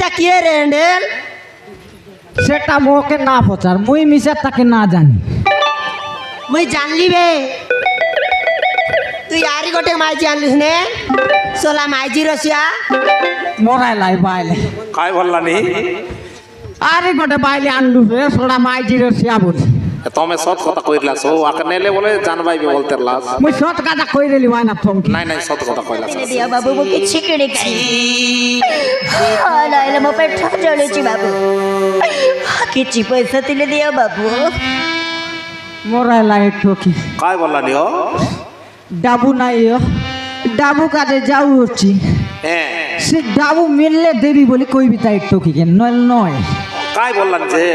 এটা কি রে হ্যান্ডেল? সেটা মোকে না পচার, মুই মিশে তাকে না জানি। মুই জানলি বে তুই আরি গোটে মাইজি আনলিস নে সোলা মাইজি রসিয়া মরাই লাই বাইলে काय बोलला नी আরে গোটে বাইলে আনলু রে সোড়া মাইজির সিয়া বলি। तमे सत कथा कइलास ओ आके नेले बोले जानबाई बे बोलतेरलास মুই সত কাটা কই রেলি হয় না থমকি। নাই নাই সত কথা কইলাস dia babu mo kichikiri kai ala ila mo petha jalechi babu kichi paisa tile dia babu মরাই লাই ঠকি काय बोलला नी ओ ডাবু নাই ও ডাবু কাজে যাও হচ্ছি ए সে ডাবু মিললে দেবি বলি কইবি তাই ঠকি কেন নয় নয় काय बोलला जे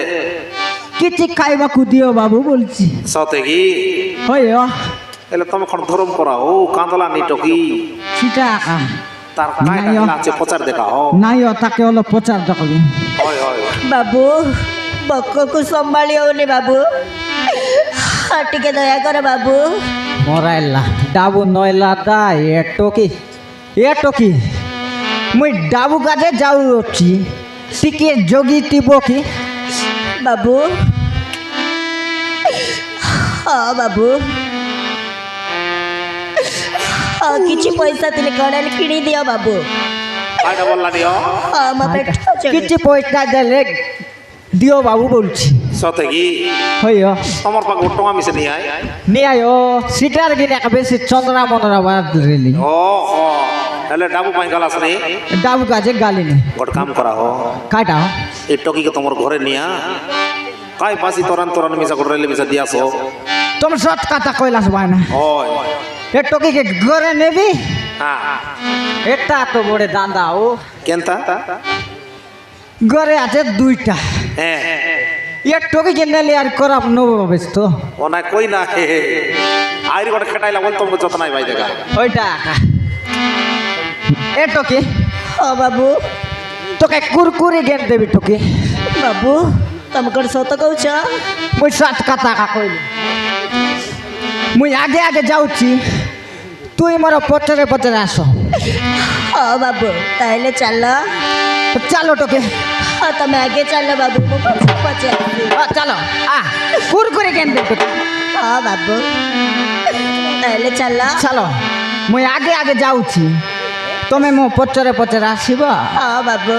কিছু খাইবাকু দিও বাবু বলছি। सते की হয় এলে তুমি কোন ধরম করা ও কান্দলা নি টকি সেটা তার काय নাই ও। আছে প্রচার দেখা ও নাই ও তাকে হলো প্রচার দেখবি। হয় হয় babu bokko sambali awni babu atike daya karo babu মরাইলা ডাবু নয়লা দা এ টকি মুই ডাবু কাজে যাও হচ্ছি টিকে যোগী টিব কি babu babu kichi paisa tile kadal kini dia babu কায়টা বললা নি ও mo petha jalechi কিছু পয়সা দিলে দিও বাবু বলছি। সতে কি হয় তোমার পাক টঙ্গা মিছে নি আই নিয়ে আয়ো সিটার গিয়ে বেশি চন্দ্রা মনরা বাদ রেলি ও ও এলে ডাবু পাই গালাস নি ডাবু কাজে গালিনি গোট কাম করা হো কাটা এই টকিকে তোমার ঘরে নিয়া কাই পাসি তোরান তোরান মিছা করে রেলে মিছা দিয়াছো তোমার সৎ কথা কইলাস ভাই না হয় এ টকিকে ঘরে নেবি হ্যাঁ এটা তো বড় দান্দা ও কেনতা ঘরে আছে দুইটা হ্যাঁ এ টকিকে নেলে আর করাব নব বেশ তো ও না কই না আইরি গোটা খেটাইলা বল তোমাকে যত নাই ভাই দেখা ওইটা এ টকি babu তোকে কুরকুরি গেন দেবি টকি babu tam kar sota kaucha মুই সৎ কথা কইলি মুই আগে আগে যাচ্ছি তুই মোর পচরে পচরে আসো babu taile challa চালো talkie tame age challa babu mo pache চলো কুরকুরি গেন দেবি babu taile challa চলো মুই আগে আগে যাচ্ছি তুমি মো পচরে পচরে আসিব babu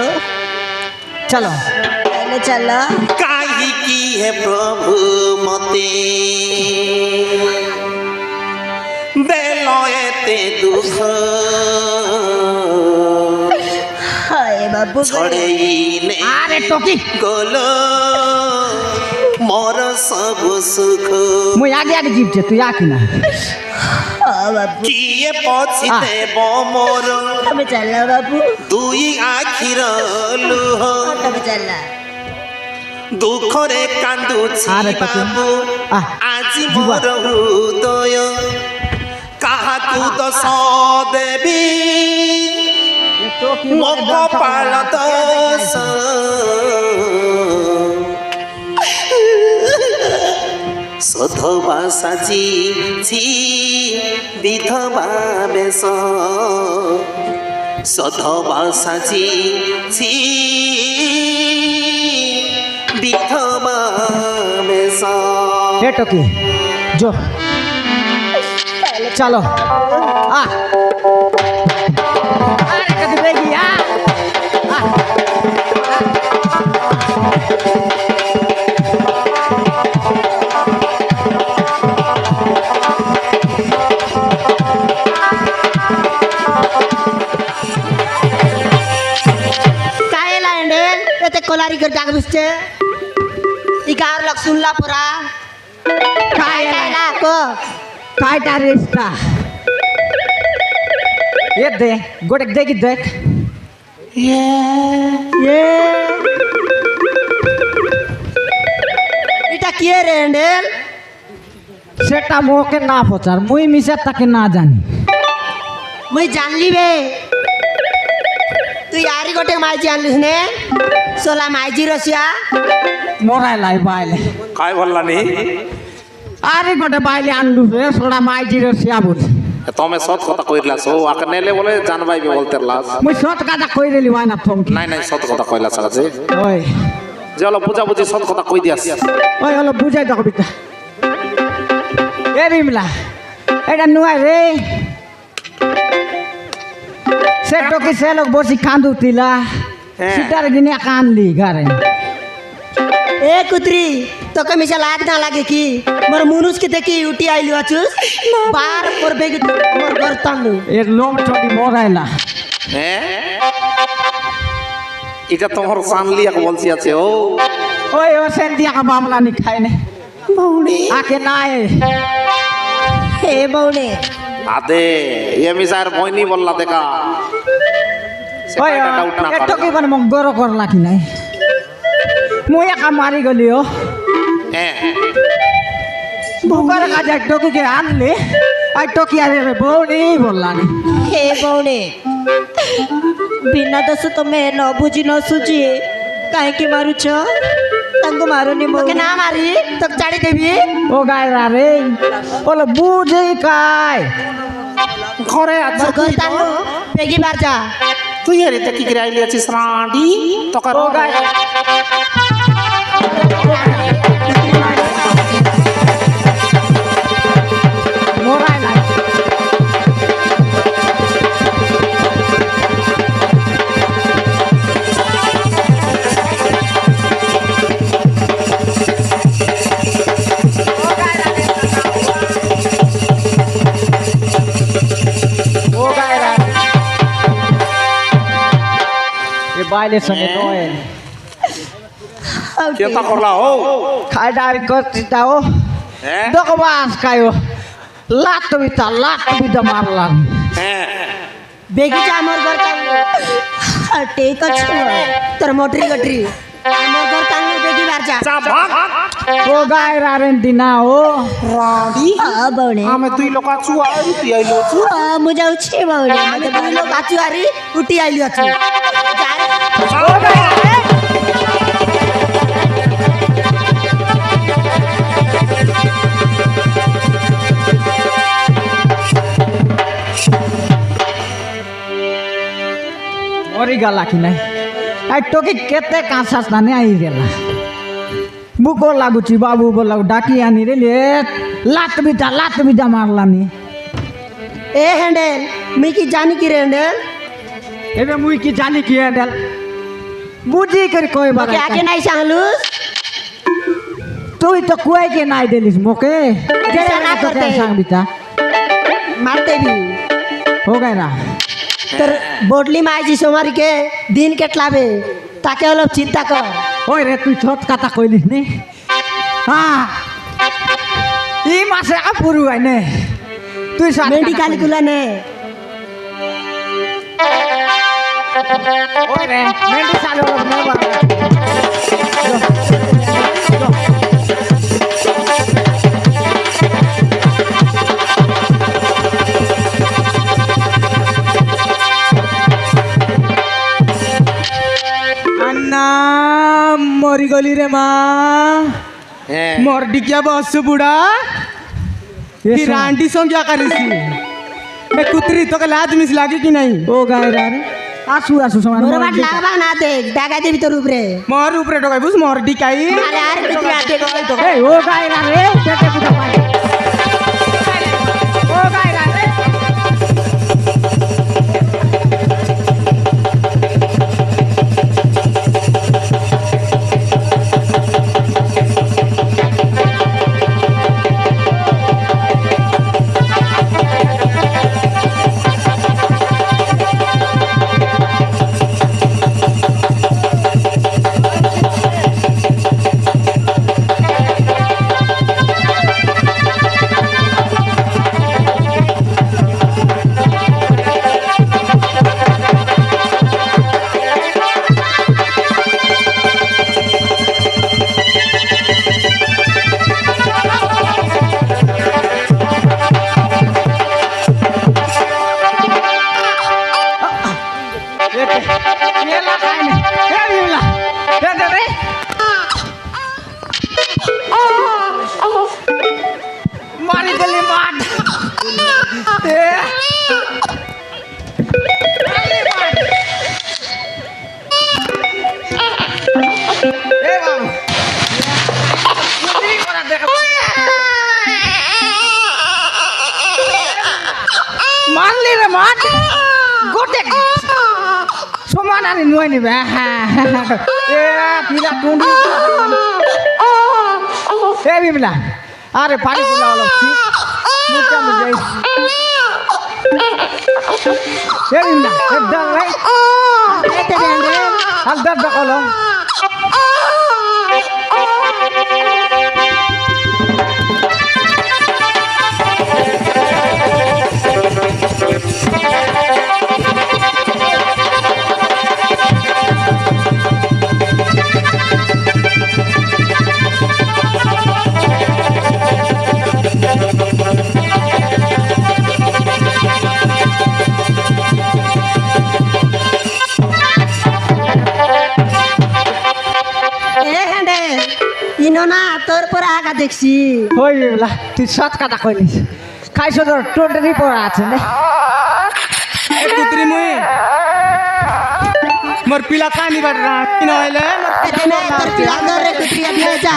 চলো taile challa काहे की है प्रभु मते बेलयते दुख hai babu छड़ेइले আরে টকি गलो मोर सब सुख মুই আগে আগে জিপছে তুই আকি না babu किए पछिते मोर tame challa babu दुई आखिर लुह tame challa दुखरे कांदुछि आरे टकी। बाबू আজি जुवा। मोर हृदय काहाकू दस देवी ମୋ କପାଳ ଦୋଷ ସଧବା ସାଜିଛି ବିଧବା ବେଶ ସଧବା ସାଜିଛି বিধবা বেশ এ টকি জো চলো আরে কদি বেগি कायला हँडेल ते कोलारी कर जाग दिसते इकार लग सुनला परा कायला को কাইটা রেস্তা এ দে গোটে দেখি দেখ এটা কি রে হ্যান্ডেল? সেটা মোকে না পচার মুই মিশে তাকে না জানি। মুই জানলি বে তুই আরি গোটে মাইজি আনলিস নে সোলা মাইজি রসিয়া মরাই লাই বাইলে काय बोलला नी আরে গোটে বাইলে আনলু রে সোড়া মাইজির সিয়া বলি। তুমি সৎ কথা কইলাস ও আকে নেলে বলে জানবাইবে বলতে লাস মুই সৎ কথা কই রেলি হয় না থমকি নাই নাই সৎ কথা কইলাস আছে ওই যে হলো বুঝাবুঝি সৎ কথা কই দিয়াস ওই হলো বুঝাই দাও কবিতা এ বিমলা এটা নুয়াই রে সে টকি সে লোক বসি কান্দু তিলা সিটার দিনে কানলি গারে এ কুত্রি তোকে মিশা লাগ না লাগে কি মোর মুনুষ কে দেখি উঠি আইলি আছুস বার করবে কি মোর ঘর টানলু এর লোম ছটি মরাইলা হ্যাঁ এটা তোমার সানলি এক বলছি আছে ও ওই ও সেন দিয়া মামলা নি খাই নে বৌনি আকে নাই হে বৌনে আদে এ মিসার বইনি বললা দেখা ওই সেটা ডাউট না এটো করে কি মানে মগ গর করলা কি নাই মুই একা মারি গলি ও হ্যাঁ বুকার কাজ টকি কে আনলে আই টকি আরে বউনি বললা নি হে বৌনে বিନା ଦୋଷ ତମେ ନ ବୁଝି ନ ସୁଝି କାହିଁକି ମାରୁଛ ତାଙ୍କୁ ମାରୁନି তোকে ବୌନେ না মারি তোকে ছাড়ি দেবি ও গায়রা রে ওলে বুঝে কাই ঘরে আজ মোর ঘর টানলু বেগি বার যা তুই এর এটা কি করে আইলি আছিস রাডি তোকার ও গায় মোরাই নাই ও গায়রা এ বাইলের সঙ্গে নয় কেতা করলা ও খাই ডারি করতে দাও হ্যাঁ দকবাস খায়ো লাত বিতা মারলাম হ্যাঁ বেগি যা মোর ঘর টানলু ঠিক ଅଛି তোর মোটরি গটরি মোর ঘর টানলু বেগি বার যা যা ভাগ ও গায়রা রেন্টি না ও রাডি ହଁ ବୌନେ ଆମେ ଦୁଇ ଲୋକ ଅଛୁ ଆଉ ତୁଇ ଆଇଲୁ ଅଛୁ ହଁ ମୁଁ ଯାଉଛି ବୌନେ আমি দুই লোক আছু আরি উঠি আইলি আছু মরি গলা কি নাই আই তোকে কেতে কাঁচাস নানে আই গেলা বুকো লাগুছি বাবু বলাও ডাকি আনি রে লাত বিটা মারলানি এ হ্যান্ডেল মুই কি জানি কি রে হ্যান্ডেল এবে মুই কি জানি কি এডেল বুঝি করে কইবার তোকে আগে নাই সাংলুস তুই তো কুয়াই কে নাই দিলিস মোকে যেটা না করতে। সাংবিতা মার দেবি हो गए ना তোর বডলি মাইজি সোমারিকে দিন কেটলাবে তাকে অলপ চিন্তা কর ওই রে তুই ছোট কথা কইলিস নি হ্যাঁ ই মাসে আপুরু আইনে তুই সাত মেডিকেল গুলা নে ওই রে মেডিকেল লোক নেবা अन्ना मरी गली रे माँ হ্যাঁ मोर डिकिया बस बुढ़ा ये फिर सुन। आंटी सो क्या करी सी मैं कुतरी तो के लाज मिस लागी कि नहीं ও গায় রে আসু আসু সমান মোর বাট লাগবা না দেখ ডাকা দেবি তোর উপরে मोर ऊपर टोकाई बुस मोर डिकाई আরে আর কিছু আটে এই ও গায় রে পেটে পুটা পাই ও গায় রে মাঠ গোটে সমান আনি নুয়ে নিবে এ পিলা টুন্ডি এ বিমলা আরে পানি পোলা হলো মুখটা মুজে এ বিমলা একদম ভাই এতে ব্যান্ডেল আর দর দকলো এ হ্যান্ডেল ইনো না তোর পরে আগা দেখছি হই বিমলা তুই সৎ কথা কইলিস খাইছো তোর টোটালি পড়া আছে না এ কুত্রি মুই মোর পিলা কানি বাট রা কি নইলে এতে না তোর পিলা ধরে কুত্রি দিয়ে যা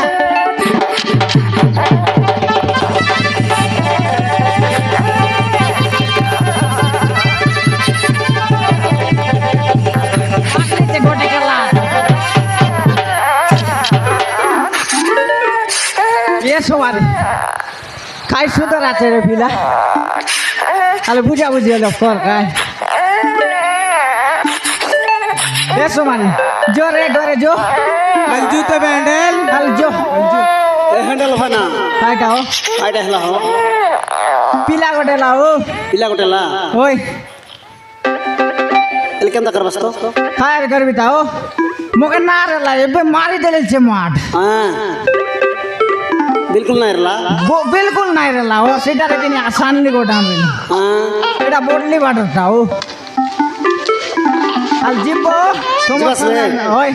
পাকড়িতে গোটে গেলা এসো মারে খাইছো তোর আছে রে পিলা তাহলে বুঝা বুঝি হলো কর খাই এসো মানে জোরে ডরে জো আল জুতে ব্যান্ডেল আল জো এ হ্যান্ডেল হয় না খাইটাও আইটা হেলা হ পিলা গোটে লাও পিলা গোটেলা ওই এল কেন করবাস তো খায়ের করবি তাও মুখে না রে লাই এবে মারি দিলেছে মাঠ হ্যাঁ বিলকুল নাই রেলা বিলকুল নাই রে লাও সেটা রে তিনি আসানলি গোটা আনবেন হ্যাঁ এটা বদলি বাটরটাও আর জিব্ব তোমার জিবাস রে। ওই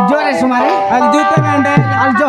জোরে সুমারে আল জুতে ব্যান্ডেল আল জো